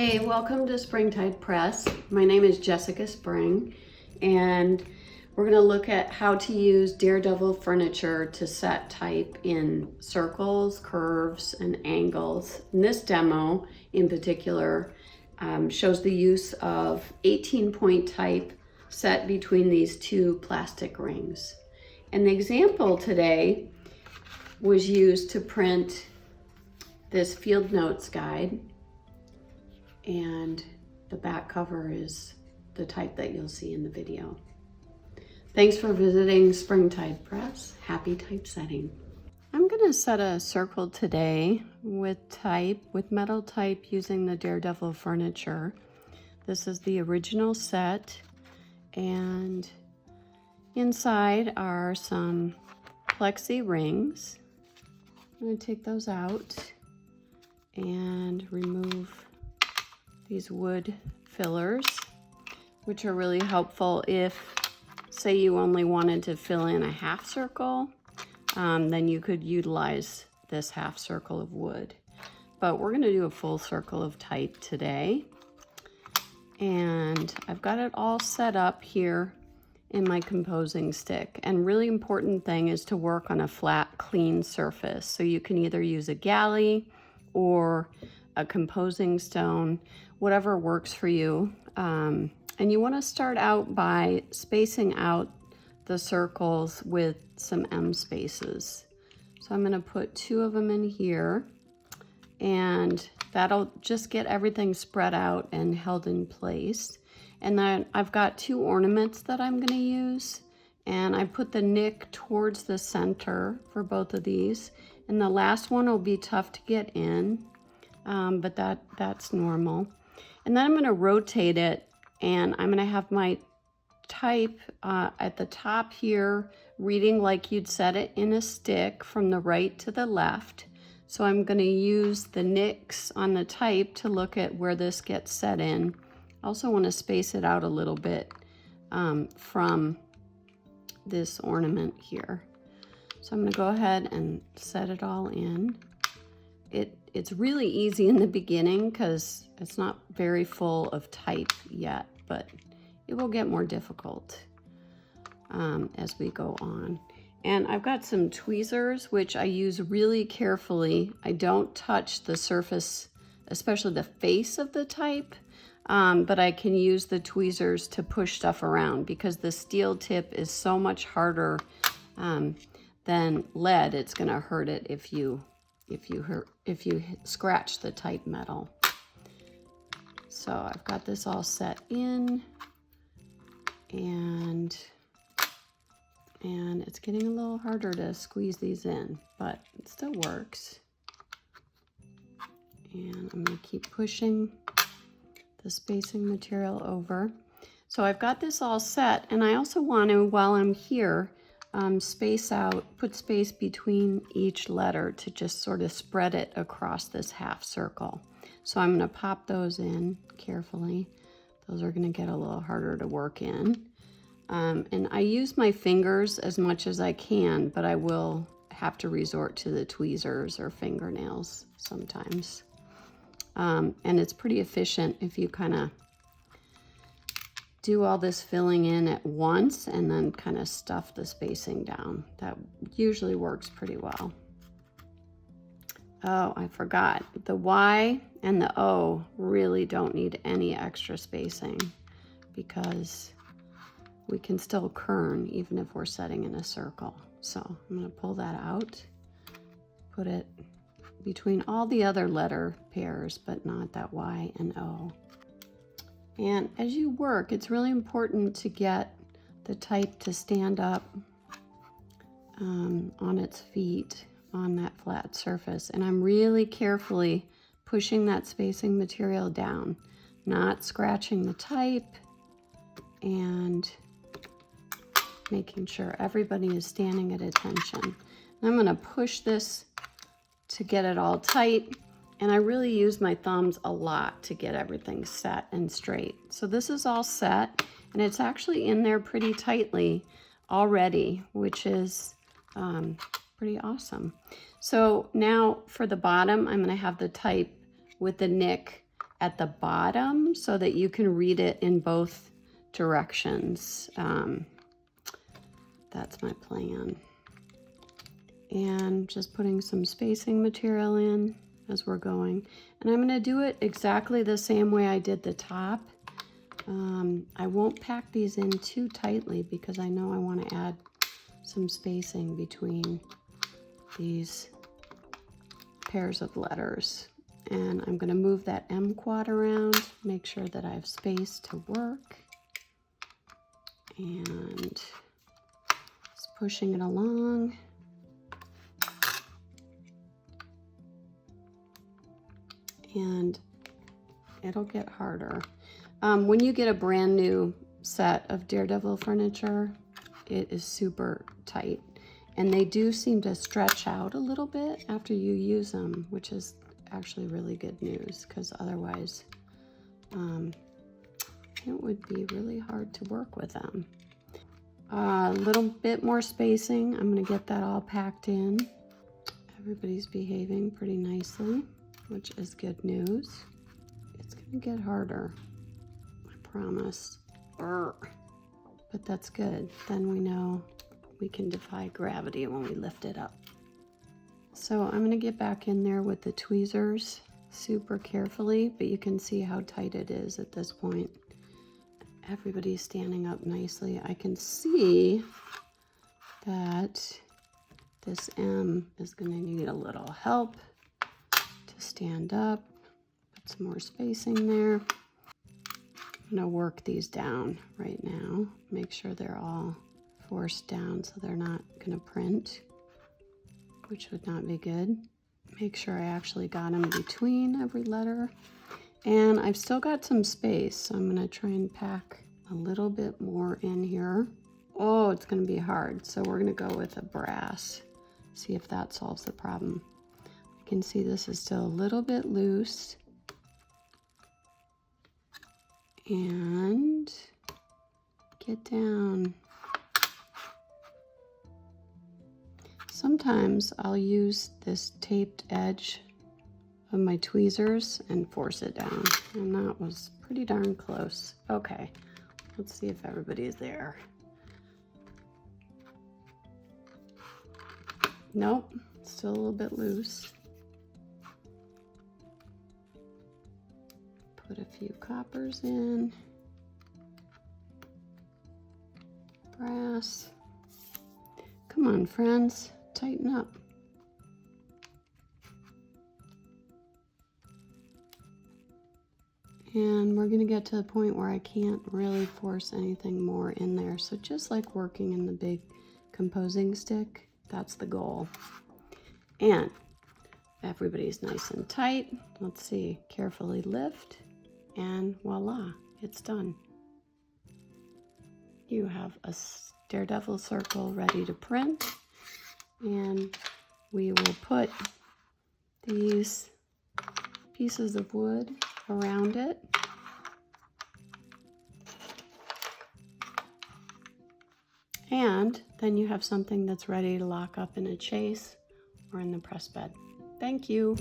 Hey, welcome to Springtide Press. My name is Jessica Spring, and we're going to look at how to use Daredevil Furniture to set type in circles, curves, and angles. And this demo in particular shows the use of 18-point type set between these two plastic rings. And the example today was used to print this field notes guide, and the back cover is the type that you'll see in the video. Thanks for visiting Springtide Press. Happy typesetting. I'm going to set a circle today with metal type using the Daredevil Furniture. This is the original set, and inside are some plexi rings. I'm going to take those out and remove these wood fillers, which are really helpful if, say, you only wanted to fill in a half circle, then you could utilize this half circle of wood. But we're going to do a full circle of type today. And I've got it all set up here in my composing stick. And really important thing is to work on a flat, clean surface. So you can either use a galley or a composing stone, whatever works for you. And you want to start out by spacing out the circles with some M spaces. So I'm going to put 2 of them in here, and that'll just get everything spread out and held in place. And then I've got 2 ornaments that I'm going to use, and I put the nick towards the center for both of these. And the last one will be tough to get in, but that's normal. And then I'm going to rotate it, and I'm going to have my type at the top here reading like you'd set it in a stick from the right to the left. So I'm going to use the nicks on the type to look at where this gets set in. I also want to space it out a little bit from this ornament here. So I'm going to go ahead and set it all in. It's really easy in the beginning because it's not very full of type yet, but it will get more difficult as we go on. And I've got some tweezers, which I use really carefully. I don't touch the surface, especially the face of the type, but I can use the tweezers to push stuff around because the steel tip is so much harder than lead. It's going to hurt it if you scratch the type metal. So I've got this all set in, and it's getting a little harder to squeeze these in, but it still works. And I'm going to keep pushing the spacing material over. So I've got this all set, and I also want to, while I'm here, put space between each letter to just sort of spread it across this half circle. So I'm going to pop those in carefully. Those are going to get a little harder to work in. And I use my fingers as much as I can, but I will have to resort to the tweezers or fingernails sometimes. And it's pretty efficient if you kind of do all this filling in at once and then kind of stuff the spacing down. That usually works pretty well. Oh, I forgot. The Y and the O really don't need any extra spacing because we can still kern even if we're setting in a circle. So I'm going to pull that out, put it between all the other letter pairs, but not that Y and O. And as you work, it's really important to get the type to stand up on its feet on that flat surface. And I'm really carefully pushing that spacing material down, not scratching the type, and making sure everybody is standing at attention. And I'm going to push this to get it all tight. And I really use my thumbs a lot to get everything set and straight. So this is all set, and it's actually in there pretty tightly already, which is pretty awesome. So now for the bottom, I'm going to have the type with the nick at the bottom so that you can read it in both directions. That's my plan. And just putting some spacing material in as we're going. And I'm gonna do it exactly the same way I did the top. I won't pack these in too tightly because I know I want to add some spacing between these pairs of letters. And I'm going to move that M quad around, make sure that I have space to work. And just pushing it along. And it'll get harder. When you get a brand new set of Daredevil furniture, it is super tight. And they do seem to stretch out a little bit after you use them, which is actually really good news, because otherwise it would be really hard to work with them. A little bit more spacing. I'm going to get that all packed in. Everybody's behaving pretty nicely, which is good news. It's going to get harder. Promise. But that's good. Then we know we can defy gravity when we lift it up. So I'm going to get back in there with the tweezers super carefully, but you can see how tight it is at this point. Everybody's standing up nicely. I can see that this M is going to need a little help to stand up. Put some more spacing there. I'm going to work these down right now. Make sure they're all forced down so they're not going to print, which would not be good. Make sure I actually got them between every letter. And I've still got some space, so I'm going to try and pack a little bit more in here. Oh, it's going to be hard. So we're going to go with a brass. See if that solves the problem. I can see this is still a little bit loose. And get down. Sometimes I'll use this taped edge of my tweezers and force it down. And that was pretty darn close. Okay, let's see if everybody's there. Nope, still a little bit loose. Put a few coppers in. Brass. Come on, friends, tighten up. And we're going to get to the point where I can't really force anything more in there. So just like working in the big composing stick, that's the goal. And everybody's nice and tight. Let's see, carefully lift. And voila, it's done. You have a Daredevil circle ready to print, and we will put these pieces of wood around it. And then you have something that's ready to lock up in a chase or in the press bed. Thank you.